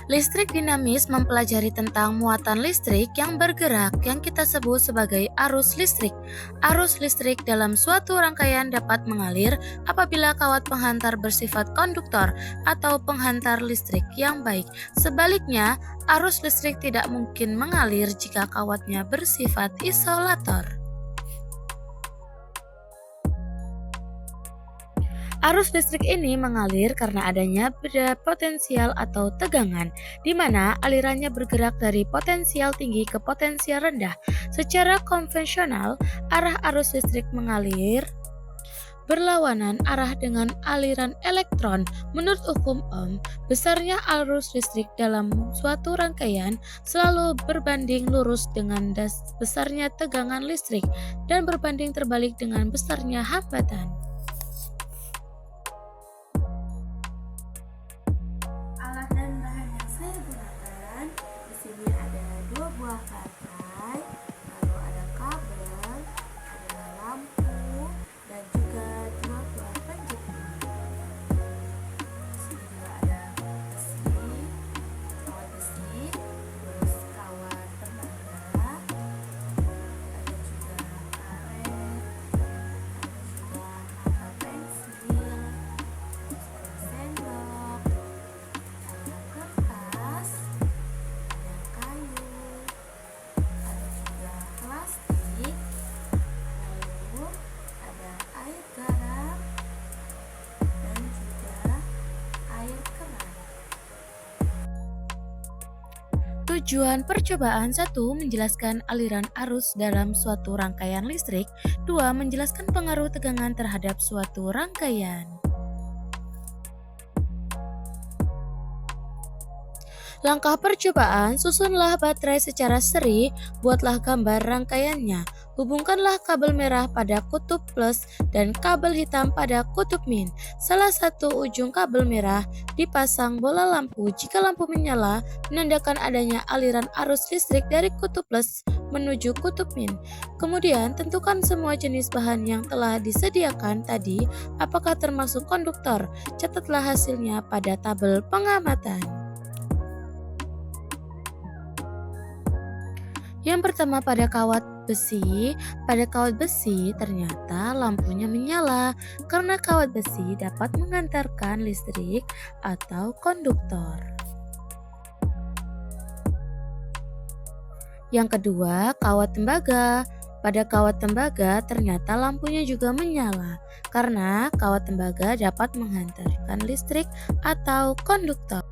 Listrik dinamis mempelajari tentang muatan listrik yang bergerak yang kita sebut sebagai arus listrik. Arus listrik dalam suatu rangkaian dapat mengalir apabila kawat penghantar bersifat konduktor atau penghantar listrik yang baik. Sebaliknya, arus listrik tidak mungkin mengalir jika kawatnya bersifat isolator. Arus listrik ini mengalir karena adanya beda potensial atau tegangan, di mana alirannya bergerak dari potensial tinggi ke potensial rendah. Secara konvensional, arah arus listrik mengalir berlawanan arah dengan aliran elektron. Menurut hukum Ohm, besarnya arus listrik dalam suatu rangkaian selalu berbanding lurus dengan besarnya tegangan listrik dan berbanding terbalik dengan besarnya hambatan. Alat dan bahan yang saya gunakan di sini ada 2 buah baterai, lalu ada kabel, ada lampu, dan juga 2 buah penjepit. Di sini juga ada kawat besi, terus kawat tembaga, ada juga karet, ada juga mata pensil, terus ada sendok, ada kertas, ada kayu, ada juga plastik, lalu ada air garam dan juga air keran. Tujuan percobaan 1. Menjelaskan aliran arus dalam suatu rangkaian listrik. 2. Menjelaskan pengaruh tegangan terhadap suatu rangkaian. Langkah percobaan, susunlah baterai secara seri, buatlah gambar rangkaiannya. Hubungkanlah kabel merah pada kutub plus dan kabel hitam pada kutub min. Salah satu ujung kabel merah dipasang bola lampu. Jika lampu menyala, menandakan adanya aliran arus listrik dari kutub plus menuju kutub min. Kemudian, tentukan semua jenis bahan yang telah disediakan tadi, apakah termasuk konduktor. Catatlah hasilnya pada tabel pengamatan. Yang pertama pada kawat besi ternyata lampunya menyala karena kawat besi dapat mengantarkan listrik atau konduktor. Yang kedua, kawat tembaga. Pada kawat tembaga ternyata lampunya juga menyala karena kawat tembaga dapat menghantarkan listrik atau konduktor.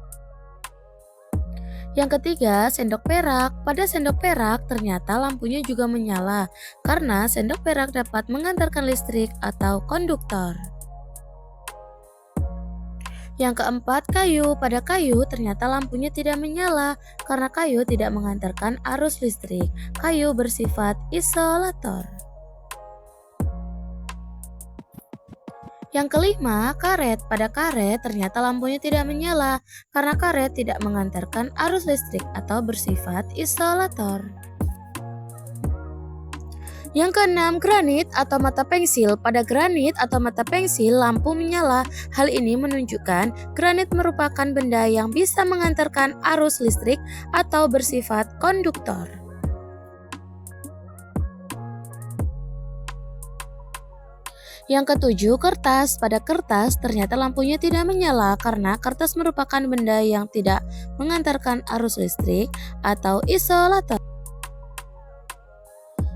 Yang ketiga, sendok perak. Pada sendok perak ternyata lampunya juga menyala karena sendok perak dapat mengantarkan listrik atau konduktor. Yang keempat, kayu. Pada kayu ternyata lampunya tidak menyala karena kayu tidak mengantarkan arus listrik. Kayu bersifat isolator. Yang kelima, karet. Pada karet ternyata lampunya tidak menyala karena karet tidak mengantarkan arus listrik atau bersifat isolator. Yang keenam, granit atau mata pensil. Pada granit atau mata pensil lampu menyala. Hal ini menunjukkan granit merupakan benda yang bisa mengantarkan arus listrik atau bersifat konduktor. Yang ketujuh, kertas. Pada kertas ternyata lampunya tidak menyala karena kertas merupakan benda yang tidak mengantarkan arus listrik atau isolator.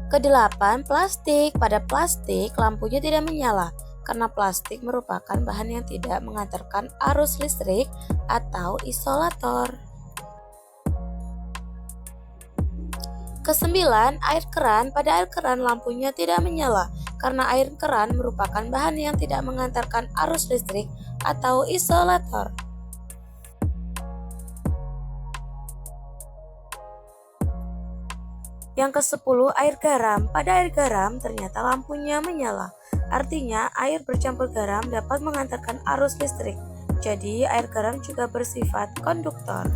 Kedelapan, plastik. Pada plastik lampunya tidak menyala karena plastik merupakan bahan yang tidak mengantarkan arus listrik atau isolator. Kesembilan, air keran. Pada air keran lampunya tidak menyala karena air keran merupakan bahan yang tidak mengantarkan arus listrik atau isolator. Yang ke-10, air garam. Pada air garam ternyata lampunya menyala. Artinya air bercampur garam dapat mengantarkan arus listrik. Jadi air garam juga bersifat konduktor.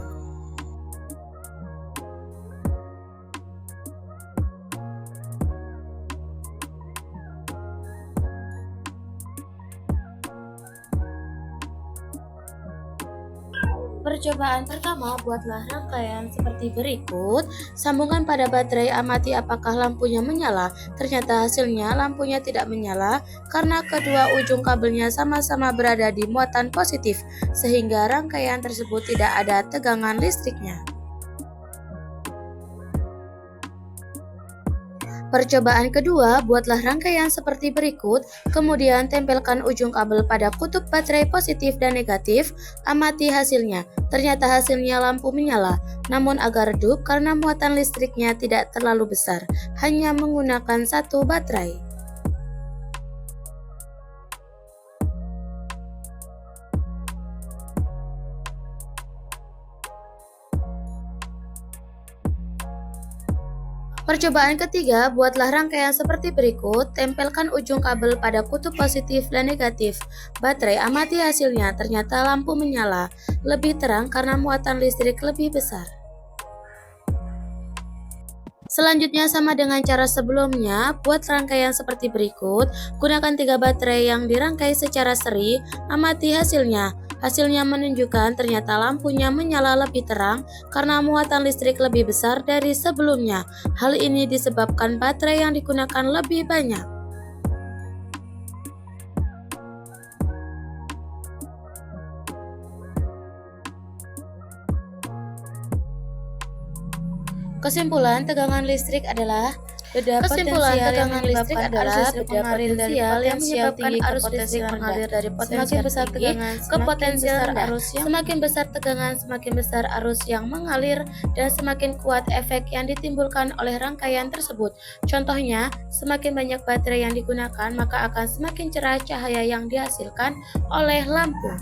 Percobaan pertama, buatlah rangkaian seperti berikut. Sambungkan pada baterai, amati apakah lampunya menyala. Ternyata hasilnya lampunya tidak menyala karena kedua ujung kabelnya sama-sama berada di muatan positif, sehingga rangkaian tersebut tidak ada tegangan listriknya. Percobaan kedua, buatlah rangkaian seperti berikut, kemudian tempelkan ujung kabel pada kutub baterai positif dan negatif, amati hasilnya. Ternyata hasilnya lampu menyala, namun agak redup karena muatan listriknya tidak terlalu besar, hanya menggunakan satu baterai. Percobaan ketiga, buatlah rangkaian seperti berikut, tempelkan ujung kabel pada kutub positif dan negatif baterai, amati hasilnya. Ternyata lampu menyala, lebih terang karena muatan listrik lebih besar. Selanjutnya sama dengan cara sebelumnya, buat rangkaian seperti berikut, gunakan 3 baterai yang dirangkai secara seri, amati hasilnya. Hasilnya menunjukkan ternyata lampunya menyala lebih terang karena muatan listrik lebih besar dari sebelumnya. Hal ini disebabkan baterai yang digunakan lebih banyak. Kesimpulan, tegangan listrik adalah beda potensial yang menyebabkan arus listrik mengalir dari potensial arus listrik mengalir dari semakin besar tegangan ke potensial rendah. Semakin besar tegangan, semakin besar arus yang mengalir dan semakin kuat efek yang ditimbulkan oleh rangkaian tersebut. Contohnya, semakin banyak baterai yang digunakan, maka akan semakin cerah cahaya yang dihasilkan oleh lampu.